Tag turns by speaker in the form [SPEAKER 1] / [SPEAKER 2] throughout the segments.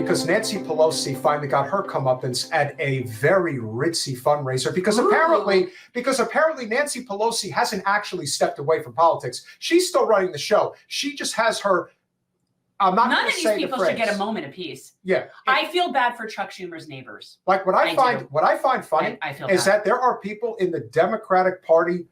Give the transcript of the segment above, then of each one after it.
[SPEAKER 1] because Nancy Pelosi finally got her comeuppance at a very ritzy fundraiser because apparently Nancy Pelosi hasn't actually stepped away from politics. She's still running the show. She just has her. I'm not
[SPEAKER 2] None of these people should get a moment apiece.
[SPEAKER 1] Yeah,
[SPEAKER 2] I feel bad for Chuck Schumer's neighbors.
[SPEAKER 1] Like what I find funny is that there are people in the Democratic Party,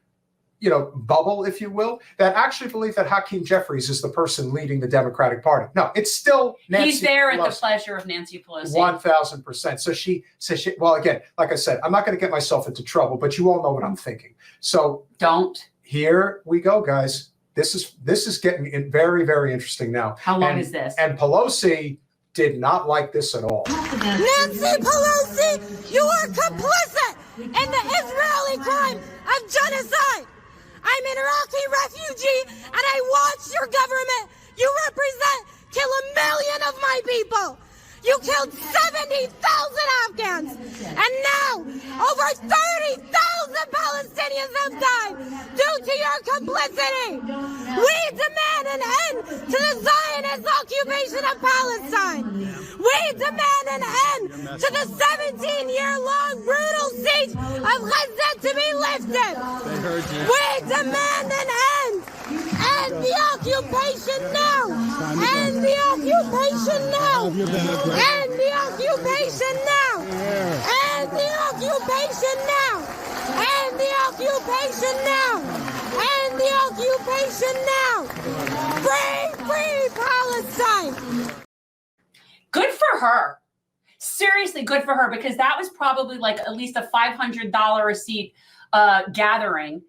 [SPEAKER 1] bubble, if you will, that actually believe that Hakeem Jeffries is the person leading the Democratic Party. No, it's still Nancy
[SPEAKER 2] He's there
[SPEAKER 1] Pelosi.
[SPEAKER 2] At the pleasure of Nancy Pelosi.
[SPEAKER 1] 1,000%. So she says, well, again, like I said, I'm not going to get myself into trouble, but you all know what I'm thinking. So
[SPEAKER 2] don't.
[SPEAKER 1] Here we go, guys. This is getting very, very interesting now.
[SPEAKER 2] How long is this?
[SPEAKER 1] And Pelosi did not like this at all.
[SPEAKER 3] Nancy Pelosi, you are complicit in the Israeli crime of genocide. I'm an Iraqi refugee, and I watch your government you represent kill 1 million of my people. You killed 70,000 Afghans, and now over 30,000 Palestinians have died due to your complicity. We demand an end to the Zionist occupation of Palestine. We demand an end to the 17-year-long brutal siege of Gaza to be lifted. We demand an end. End the occupation now! End the occupation now! End the occupation now! End the occupation now! End the occupation now! End the occupation now! Free Palestine!
[SPEAKER 2] Good for her. Seriously, good for her, because that was probably like at least a $500 a seat gathering,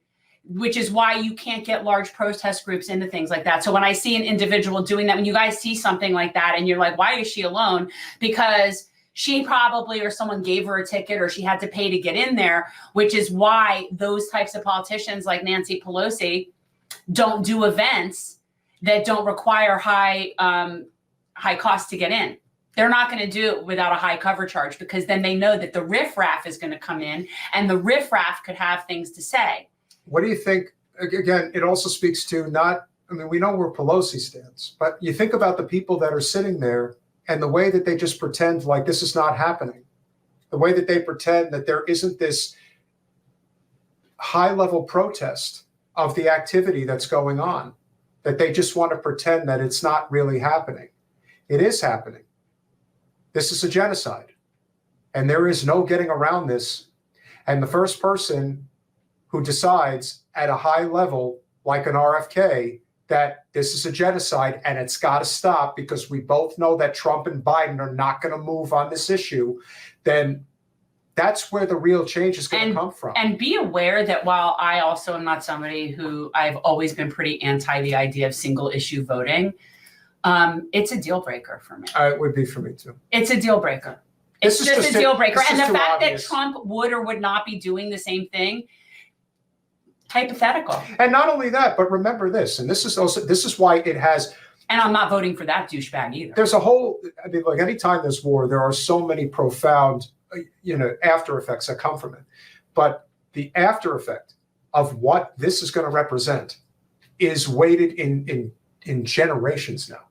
[SPEAKER 2] which is why you can't get large protest groups into things like that. So when I see an individual doing that, when you guys see something like that and you're like, why is she alone? Because she probably, or someone gave her a ticket, or she had to pay to get in there, which is why those types of politicians like Nancy Pelosi don't do events that don't require high cost to get in. They're not going to do it without a high cover charge, because then they know that the riffraff is going to come in, and the riffraff could have things to say.
[SPEAKER 1] What do you think? Again, it also speaks to we know where Pelosi stands, but you think about the people that are sitting there and the way that they just pretend like this is not happening, the way that they pretend that there isn't this high-level protest of the activity that's going on, that they just want to pretend that it's not really happening. It is happening. This is a genocide, and there is no getting around this. And the first person who decides at a high level, like an RFK, that this is a genocide and it's got to stop because we both know that Trump and Biden are not going to move on this issue, then that's where the real change is going to come from. And
[SPEAKER 2] be aware that while I also am not somebody who, I've always been pretty anti the idea of single issue voting, it's a deal breaker for me.
[SPEAKER 1] It would be for me too.
[SPEAKER 2] It's a deal breaker. It's just a deal breaker. And the fact
[SPEAKER 1] obvious.
[SPEAKER 2] that Trump would or would not be doing the same thing, hypothetical.
[SPEAKER 1] And not only that, but remember this, and this is why it has.
[SPEAKER 2] And I'm not voting for that douchebag either.
[SPEAKER 1] There's a whole, like anytime there's war, there are so many profound, after effects that come from it. But the after effect of what this is going to represent is weighted in generations now.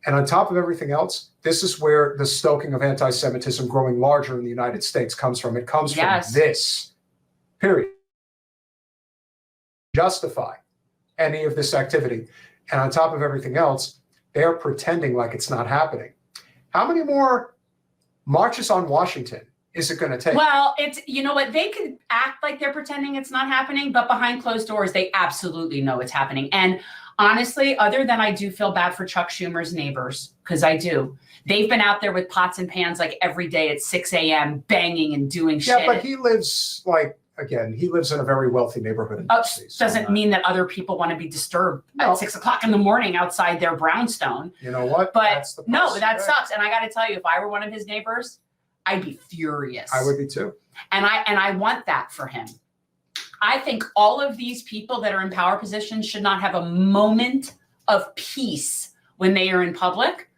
[SPEAKER 1] And on top of everything else, this is where the stoking of anti-Semitism growing larger in the United States comes from. It comes from this, period. Justify any of this activity. And on top of everything else, they're pretending like it's not happening. How many more marches on Washington is it going to take?
[SPEAKER 2] Well, it's, they could act like they're pretending it's not happening, but behind closed doors, they absolutely know it's happening. And honestly, other than I do feel bad for Chuck Schumer's neighbors, because I do. They've been out there with pots and pans like every day at 6 a.m. banging and doing shit.
[SPEAKER 1] Yeah, but he lives he lives in a very wealthy neighborhood.
[SPEAKER 2] Doesn't mean that other people want to be disturbed at 6 o'clock in the morning outside their brownstone.
[SPEAKER 1] You know what?
[SPEAKER 2] But that sucks. And I got to tell you, if I were one of his neighbors, I'd be furious.
[SPEAKER 1] I would be too.
[SPEAKER 2] And I want that for him. I think all of these people that are in power positions should not have a moment of peace when they are in public,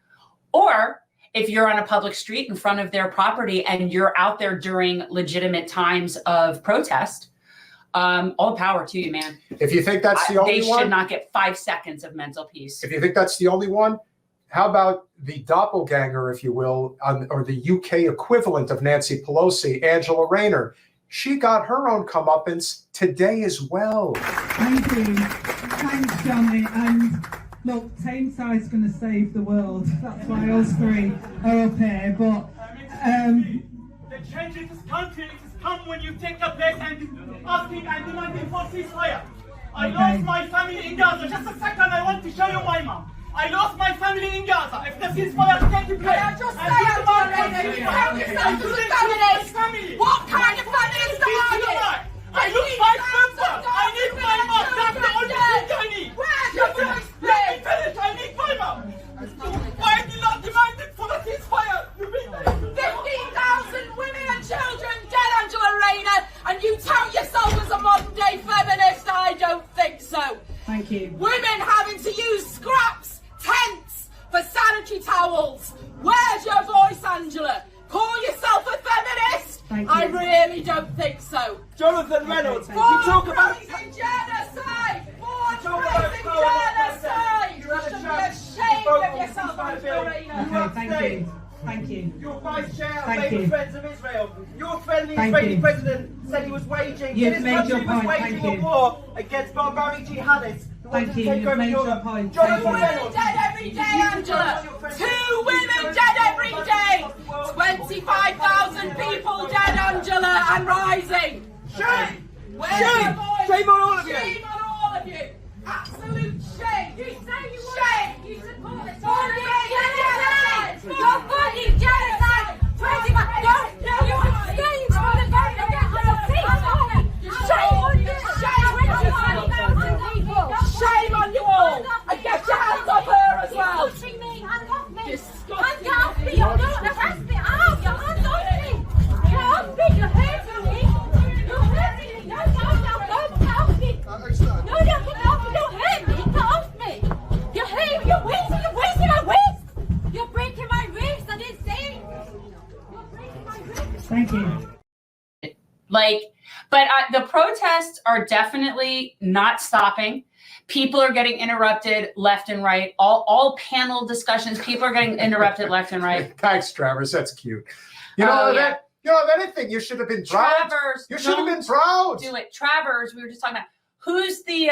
[SPEAKER 2] or if you're on a public street in front of their property and you're out there during legitimate times of protest, all power to you, man.
[SPEAKER 1] If you think that's the only one,
[SPEAKER 2] they should not get 5 seconds of mental peace.
[SPEAKER 1] If you think that's the only one, how about the doppelganger, if you will, or the UK equivalent of Nancy Pelosi, Angela Rayner? She got her own comeuppance today as well.
[SPEAKER 4] Thank you. Thanks, Johnny. And look, Tameside's going to save the world. That's why us three are up here. But
[SPEAKER 5] the change in this country has come when you take a place and asking and demanding for ceasefire. I lost my family in Gaza. Just a second, I want to show you my mom. I lost my family in Gaza. If the ceasefire is taking place,
[SPEAKER 3] Can I just say, Angela, you help yourself to the feminist. What kind of feminist are you?
[SPEAKER 5] I lose my sister. I need my mom. That's the only thing I need.
[SPEAKER 3] Where's your voice,
[SPEAKER 5] Let me finish. I need my mom. Why are you not demanding for a ceasefire?
[SPEAKER 3] 15,000 women and children dead, Angela Rayner, and you tout yourself as a modern-day feminist? I don't think so.
[SPEAKER 4] thank you.
[SPEAKER 3] Women having to use scraps, tents for sanitary towels. Where's your voice, Angela? Call yourself a feminist?
[SPEAKER 4] Thank you.
[SPEAKER 3] I really don't think so.
[SPEAKER 5] Jonathan Reynolds, you
[SPEAKER 3] Born
[SPEAKER 5] talk about
[SPEAKER 3] raising genocide! Born
[SPEAKER 5] talk about
[SPEAKER 3] raising
[SPEAKER 5] power.
[SPEAKER 3] genocide!
[SPEAKER 5] You
[SPEAKER 3] You
[SPEAKER 5] had a
[SPEAKER 3] should be
[SPEAKER 5] chance.
[SPEAKER 3] ashamed
[SPEAKER 5] You
[SPEAKER 3] of
[SPEAKER 5] voted
[SPEAKER 3] yourself,
[SPEAKER 5] for
[SPEAKER 3] Angela
[SPEAKER 5] bill.
[SPEAKER 3] Rayner.
[SPEAKER 4] Okay, thank you. Thank you.
[SPEAKER 5] Your vice chair
[SPEAKER 4] Thank
[SPEAKER 5] made
[SPEAKER 4] you.
[SPEAKER 5] friends of Israel. Your friendly
[SPEAKER 4] Thank
[SPEAKER 5] Israeli
[SPEAKER 4] you.
[SPEAKER 5] president said he was waging,
[SPEAKER 4] You've
[SPEAKER 5] this
[SPEAKER 4] made
[SPEAKER 5] country
[SPEAKER 4] your
[SPEAKER 5] was
[SPEAKER 4] point.
[SPEAKER 5] waging
[SPEAKER 4] Thank
[SPEAKER 5] a
[SPEAKER 4] you.
[SPEAKER 5] war against barbaric jihadists who wanted
[SPEAKER 4] Thank
[SPEAKER 5] to
[SPEAKER 4] you.
[SPEAKER 5] take
[SPEAKER 4] You've
[SPEAKER 5] over
[SPEAKER 4] made your
[SPEAKER 5] Europe.
[SPEAKER 4] point.
[SPEAKER 5] Jonathan
[SPEAKER 4] Thank you.
[SPEAKER 5] Reynolds.
[SPEAKER 3] Dead every day, Angela. 2 women dead every day. 25,000 people dead, Angela, and rising.
[SPEAKER 5] Shame!
[SPEAKER 3] Where's
[SPEAKER 5] Shame!
[SPEAKER 3] your voice?
[SPEAKER 5] Shame on all of you!
[SPEAKER 3] Shame on all of you. Absolute shame. You say you shame. You support the genocide. You're funding genocide. 25. No, you abstained from the vote to get on your feet. Shame on you. Shame on you all. And get your hands off her as well.
[SPEAKER 6] Hand off me!
[SPEAKER 3] Disgusting.
[SPEAKER 6] Hand off me! You're not arrest me! Ow! Your hands off me! Get off me! You're hurting me! You're hurting me! No, don't get off me! No, don't get off me! Don't hurt me! Get off me! You're hurting! You're wasting my wrist! You're breaking my wrist! I didn't say it! You're breaking my wrist!
[SPEAKER 4] Thank you.
[SPEAKER 2] But the protests are definitely not stopping. People are getting interrupted left and right. All panel discussions, people are getting interrupted left and right.
[SPEAKER 1] Thanks, Travers. That's cute. You know
[SPEAKER 2] Oh,
[SPEAKER 1] that. You know, if anything, you should have been proud.
[SPEAKER 2] Travers,
[SPEAKER 1] You should have
[SPEAKER 2] don't
[SPEAKER 1] been proud.
[SPEAKER 2] do it. Travers, we were just talking about who's the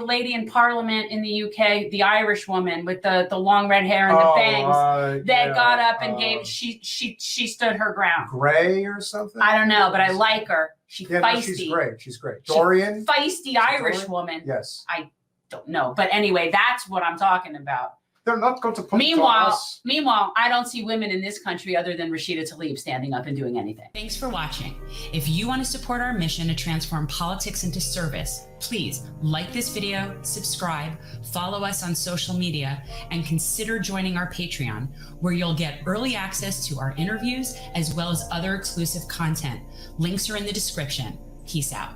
[SPEAKER 2] lady in Parliament in the UK, the Irish woman with the long red hair and the bangs that got up and gave she stood her ground.
[SPEAKER 1] Gray or something.
[SPEAKER 2] I don't know, but I like her. She's
[SPEAKER 1] Yeah,
[SPEAKER 2] feisty.
[SPEAKER 1] no, she's great. She's great. Dorian.
[SPEAKER 2] Feisty Irish
[SPEAKER 1] Dorian?
[SPEAKER 2] woman.
[SPEAKER 1] Yes.
[SPEAKER 2] Don't know, but anyway, that's what I'm talking about.
[SPEAKER 1] They're not going to put it on
[SPEAKER 2] Meanwhile,
[SPEAKER 1] us.
[SPEAKER 2] I don't see women in this country other than Rashida Tlaib standing up and doing anything. Thanks for watching. If you want to support our mission to transform politics into service, please like this video, subscribe, follow us on social media, and consider joining our Patreon, where you'll get early access to our interviews as well as other exclusive content. Links are in the description. Peace out.